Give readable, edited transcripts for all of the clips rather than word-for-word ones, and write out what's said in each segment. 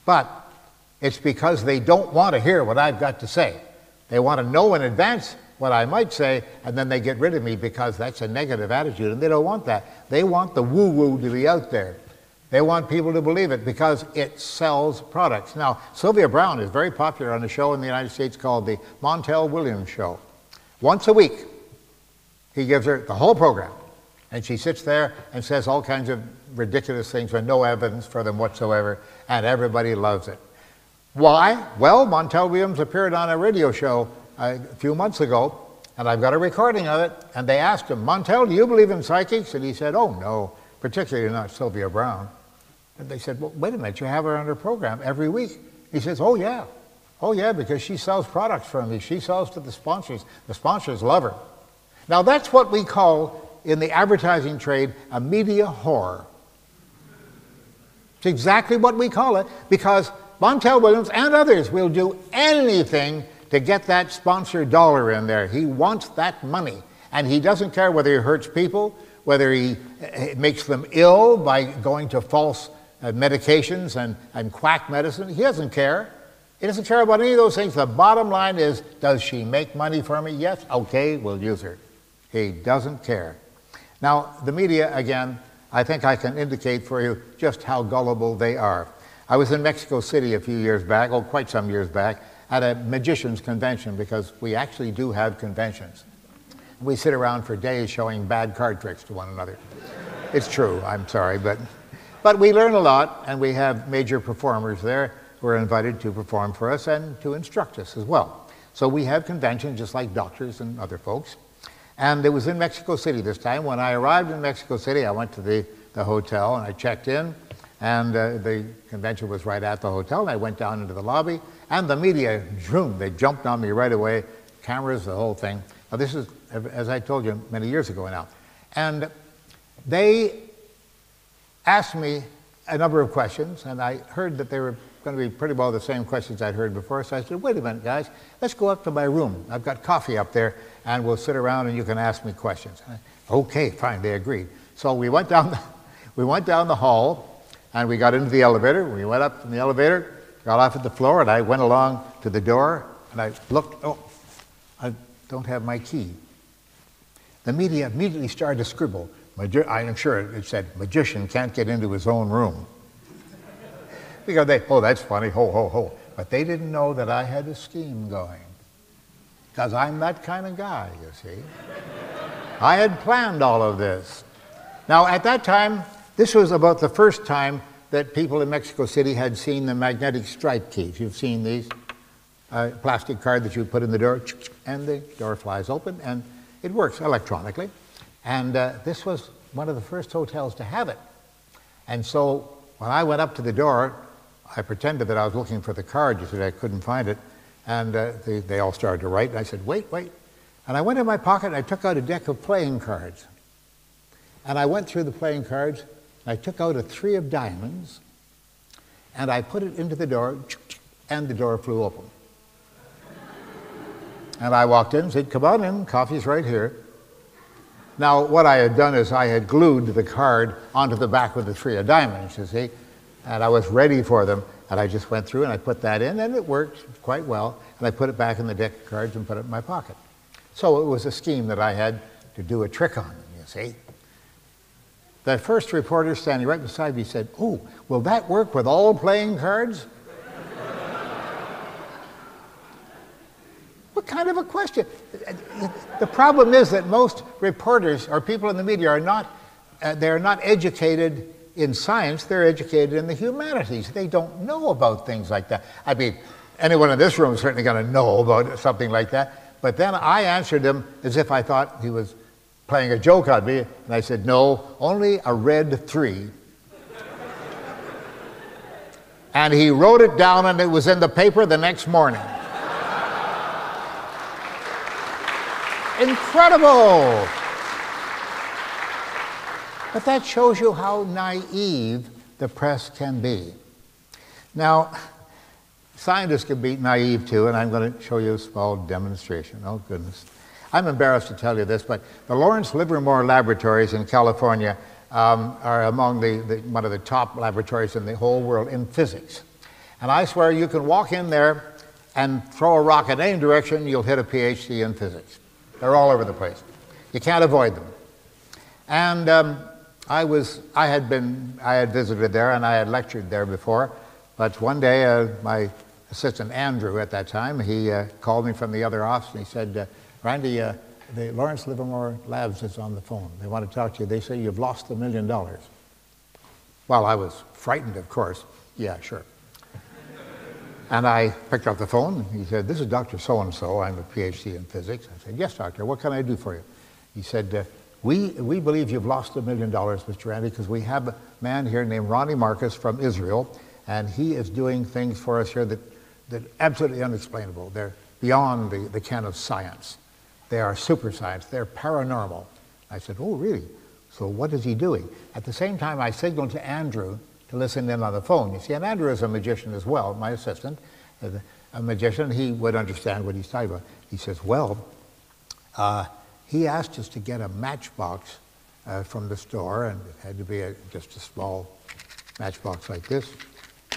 But it's because they don't want to hear what I've got to say. They want to know in advance what I might say, and then they get rid of me because that's a negative attitude, and they don't want that. They want the woo-woo to be out there. They want people to believe it because it sells products. Now, Sylvia Browne is very popular on a show in the United States called the Montel Williams Show. Once a week, he gives her the whole program, and she sits there and says all kinds of ridiculous things with no evidence for them whatsoever, and everybody loves it. Why? Well, Montel Williams appeared on a radio show a few months ago, and I've got a recording of it, and they asked him, Montel, do you believe in psychics? And he said, oh, no, particularly not Sylvia Browne. And they said, well, wait a minute, you have her on her program every week. He says, oh, yeah, because she sells products for me. She sells to the sponsors. The sponsors love her. Now, that's what we call, in the advertising trade, a media whore. It's exactly what we call it, because Montel Williams and others will do anything to get that sponsor dollar in there. He wants that money. And he doesn't care whether he hurts people, whether he makes them ill by going to false medications and quack medicine. He doesn't care. He doesn't care about any of those things. The bottom line is, does she make money for me? Yes, okay, we'll use her. He doesn't care. Now, the media, again, I think I can indicate for you just how gullible they are. I was in Mexico City a few years back, quite some years back, at a magician's convention, because we actually do have conventions. We sit around for days showing bad card tricks to one another. It's true, I'm sorry, but we learn a lot, and we have major performers there who are invited to perform for us and to instruct us as well. So we have conventions just like doctors and other folks. And it was in Mexico City this time. When I arrived in Mexico City, I went to the hotel and I checked in, and the convention was right at the hotel, and I went down into the lobby, and the media, zoom, they jumped on me right away, cameras, the whole thing. Now this is, as I told you, many years ago now. And they asked me a number of questions, and I heard that they were going to be pretty well the same questions I'd heard before, so I said, wait a minute, guys, let's go up to my room. I've got coffee up there, and we'll sit around and you can ask me questions. Okay, fine, they agreed. So we went down the hall, and we got into the elevator. We went up in the elevator, got off at the floor, and I went along to the door, and I looked, oh, I don't have my key. The media immediately started to scribble. I'm sure it said, magician can't get into his own room. Because oh, that's funny, ho, ho, ho. But they didn't know that I had a scheme going. Because I'm that kind of guy, you see. I had planned all of this. Now, at that time, this was about the first time that people in Mexico City had seen the magnetic stripe keys. You've seen these. Plastic card that you put in the door, and the door flies open, and it works electronically. And this was one of the first hotels to have it. And so when I went up to the door, I pretended that I was looking for the card. You said I couldn't find it. And they all started to write. And I said, wait. And I went in my pocket and I took out a deck of playing cards. And I went through the playing cards. And I took out a 3 of diamonds. And I put it into the door. And the door flew open. And I walked in and said, come on in. Coffee's right here. Now, what I had done is I had glued the card onto the back with the 3 of diamonds, you see, and I was ready for them, and I just went through and I put that in, and it worked quite well, and I put it back in the deck of cards and put it in my pocket. So it was a scheme that I had to do a trick on, you see. The first reporter standing right beside me said, oh, will that work with all playing cards? What kind of a question? The problem is that most reporters or people in the media are not, they're not educated in science, they're educated in the humanities. They don't know about things like that. I mean, anyone in this room is certainly going to know about something like that. But then I answered him as if I thought he was playing a joke on me, and I said, no, only a red 3. And he wrote it down, and it was in the paper the next morning. Incredible! But that shows you how naive the press can be. Now, scientists can be naive too, and I'm going to show you a small demonstration. Oh, goodness. I'm embarrassed to tell you this, but the Lawrence Livermore Laboratories in California are among one of the top laboratories in the whole world in physics. And I swear you can walk in there and throw a rock in any direction, you'll hit a PhD in physics. They're all over the place. You can't avoid them. And I had visited there and I had lectured there before, but one day my assistant Andrew at that time, he called me from the other office and he said, Randy, the Lawrence Livermore Labs is on the phone. They want to talk to you. They say you've lost $1 million. Well, I was frightened, of course. Yeah, sure. And I picked up the phone. He said, this is Dr. So-and-so. I'm a PhD in physics. I said, yes, doctor. What can I do for you? He said, we believe you've lost $1 million, Mr. Randi, because we have a man here named Ronnie Marcus from Israel, and he is doing things for us here that are absolutely unexplainable. They're beyond the ken of science. They are super science. They're paranormal. I said, oh, really? So what is he doing? At the same time, I signaled to Andrew to listen in on the phone. You see, and Andrew is a magician as well, my assistant, a magician. He would understand what he's talking about. He says, well, he asked us to get a matchbox from the store, and it had to be just a small matchbox like this.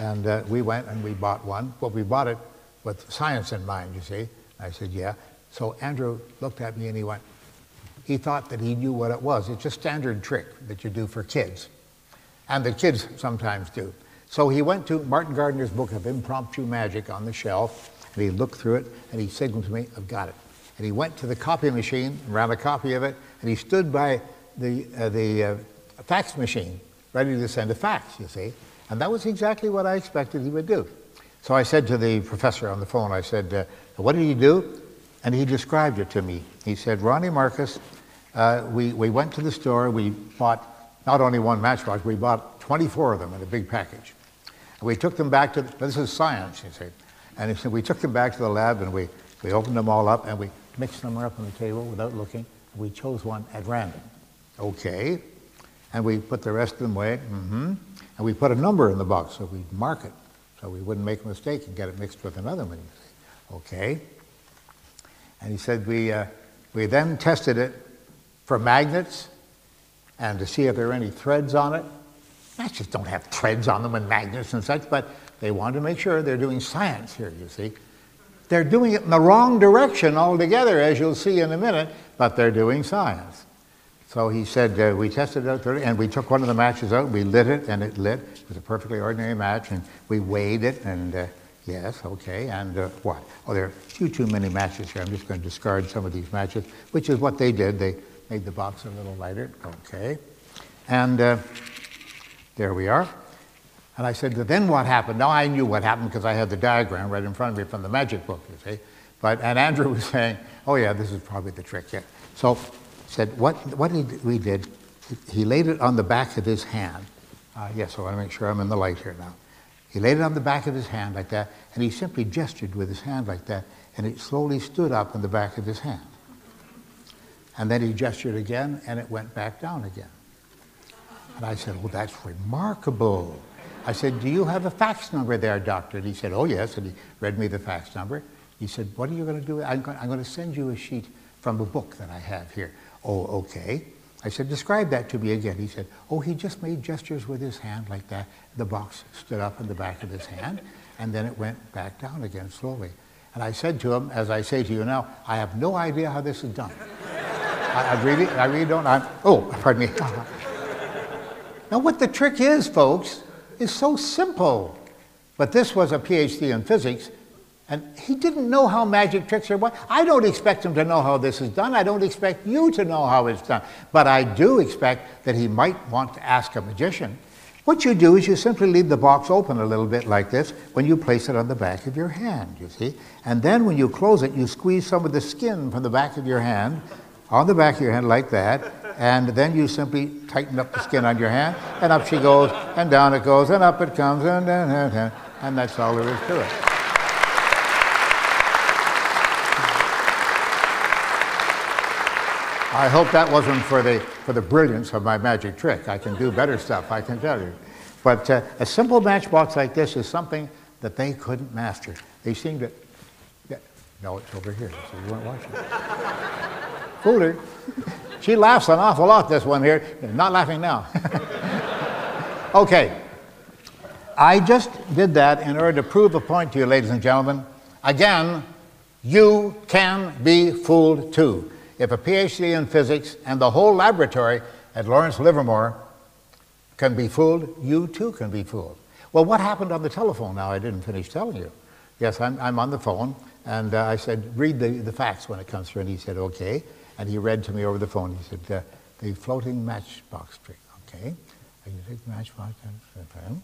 And we went and we bought one. Well, we bought it with science in mind, you see. I said, yeah. So Andrew looked at me and he went, he thought that he knew what it was. It's a standard trick that you do for kids. And the kids sometimes do. So he went to Martin Gardner's book of impromptu magic on the shelf, and he looked through it, and he signaled to me, I've got it. And he went to the copy machine, ran a copy of it, and he stood by the fax machine, ready to send a fax, you see. And that was exactly what I expected he would do. So I said to the professor on the phone, I said, what did he do? And he described it to me. He said, Ronnie Marcus, we went to the store, we bought not only one matchbox, we bought 24 of them in a big package. And we took them back to, this is science, you see. And he said, we took them back to the lab and we opened them all up and we mixed them up on the table without looking. And we chose one at random. Okay. And we put the rest of them away. And we put a number in the box so we'd mark it, so we wouldn't make a mistake and get it mixed with another one, you see. Okay. And he said, we then tested it for magnets and to see if there are any threads on it. Matches don't have threads on them and magnets and such, but they wanted to make sure they're doing science here, you see. They're doing it in the wrong direction altogether, as you'll see in a minute, but they're doing science. So he said, we tested it out, and we took one of the matches out, we lit it, and it lit. It was a perfectly ordinary match, and we weighed it, and yes, okay, and what? Oh, there are too many matches here. I'm just going to discard some of these matches, which is what they did. They made the box a little lighter. Okay. And there we are. And I said, then what happened? Now I knew what happened because I had the diagram right in front of me from the magic book, you see. And Andrew was saying, oh yeah, this is probably the trick, yeah. So he said, what we did, he laid it on the back of his hand. Yes, I want to make sure I'm in the light here now. He laid it on the back of his hand like that, and he simply gestured with his hand like that, and it slowly stood up in the back of his hand. And then he gestured again, and it went back down again. And I said, well, that's remarkable. I said, do you have a fax number there, doctor? And he said, oh, yes. And he read me the fax number. He said, what are you going to do? I'm going to send you a sheet from a book that I have here. Oh, okay. I said, describe that to me again. He said, oh, he just made gestures with his hand like that. The box stood up in the back of his hand, and then it went back down again slowly. And I said to him, as I say to you now, I have no idea how this is done. I really don't. Oh, pardon me. Now, what the trick is, folks, is so simple. But this was a PhD in physics, and he didn't know how magic tricks are done. I don't expect him to know how this is done. I don't expect you to know how it's done. But I do expect that he might want to ask a magician. What you do is you simply leave the box open a little bit like this when you place it on the back of your hand, you see. And then when you close it, you squeeze some of the skin from the back of your hand, on the back of your hand like that, and then you simply tighten up the skin on your hand, and up she goes, and down it goes, and up it comes, and that's all there is to it. I hope that wasn't for the brilliance of my magic trick. I can do better stuff, I can tell you. But a simple matchbox like this is something that they couldn't master. They seemed to... Yeah, no, it's over here, so you weren't watching. Fooled her. She laughs an awful lot, this one here. Not laughing now. Okay. I just did that in order to prove a point to you, ladies and gentlemen. Again, you can be fooled too. If a PhD in physics and the whole laboratory at Lawrence Livermore can be fooled, you too can be fooled. Well, what happened on the telephone now? I didn't finish telling you. Yes, I'm on the phone, and I said, read the facts when it comes through, and he said, okay. And he read to me over the phone. He said, the floating matchbox trick, okay. You take the matchbox and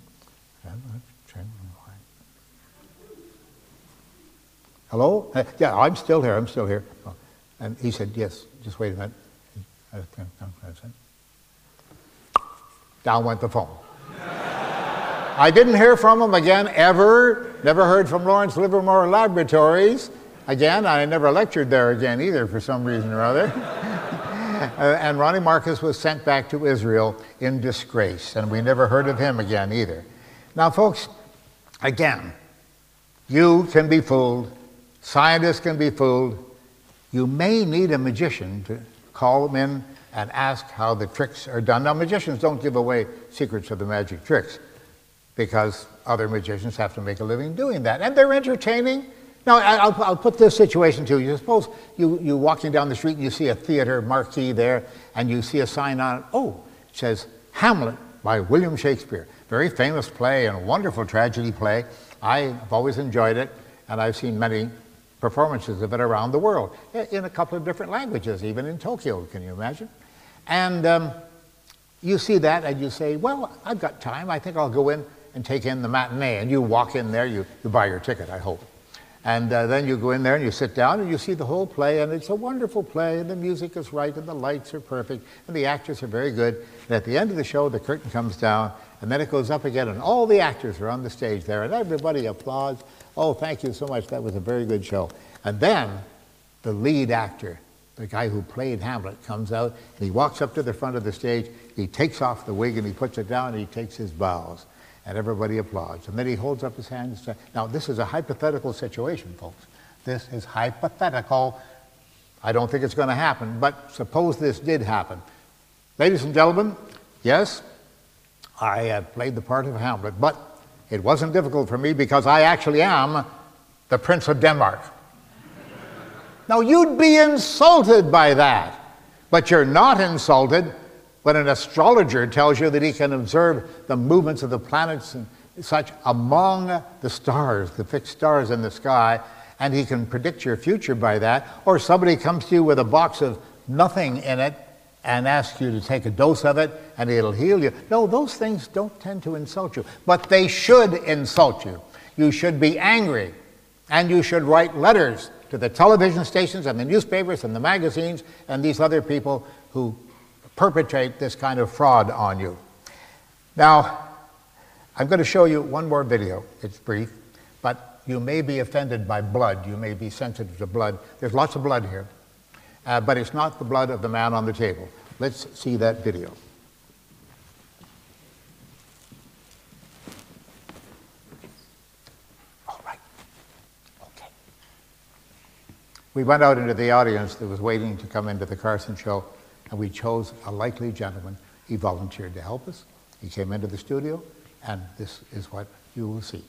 hello? Yeah, I'm still here, I'm still here. And he said, yes, just wait a minute. Down went the phone. I didn't hear from him again, ever. Never heard from Lawrence Livermore Laboratories again. I never lectured there again either for some reason or other. And Ronnie Marcus was sent back to Israel in disgrace, and we never heard of him again either. Now, folks, again, you can be fooled. Scientists can be fooled. You may need a magician to call them in and ask how the tricks are done. Now, magicians don't give away secrets of the magic tricks because other magicians have to make a living doing that. And they're entertaining. Now, I'll put this situation to you. Suppose you're walking down the street and you see a theater marquee there and you see a sign on it. Oh, it says Hamlet by William Shakespeare. Very famous play and a wonderful tragedy play. I've always enjoyed it, and I've seen many performances of it around the world in a couple of different languages, even in Tokyo, can you imagine? And you see that and you say, well, I've got time. I think I'll go in and take in the matinee. And you walk in there, you buy your ticket, I hope. And then you go in there and you sit down and you see the whole play, and it's a wonderful play, and the music is right, and the lights are perfect, and the actors are very good. And at the end of the show, the curtain comes down, and then it goes up again, and all the actors are on the stage there, and everybody applauds. Oh, thank you so much. That was a very good show. And then the lead actor, the guy who played Hamlet, comes out, and he walks up to the front of the stage, he takes off the wig, and he puts it down, and he takes his bows. And everybody applauds. And then he holds up his hand and says, now this is a hypothetical situation, folks. This is hypothetical. I don't think it's going to happen, but suppose this did happen. Ladies and gentlemen, yes, I played the part of Hamlet, but it wasn't difficult for me because I actually am the Prince of Denmark. Now you'd be insulted by that, but you're not insulted when an astrologer tells you that he can observe the movements of the planets and such among the stars, the fixed stars in the sky, and he can predict your future by that. Or somebody comes to you with a box of nothing in it and asks you to take a dose of it and it'll heal you. No, those things don't tend to insult you, but they should insult you. You should be angry, and you should write letters to the television stations and the newspapers and the magazines and these other people who perpetrate this kind of fraud on you. Now, I'm going to show you one more video. It's brief, but you may be offended by blood. You may be sensitive to blood. There's lots of blood here, but it's not the blood of the man on the table. Let's see that video. All right. Okay. We went out into the audience that was waiting to come into the Carson show, and we chose a likely gentleman. He volunteered to help us. He came into the studio, and this is what you will see.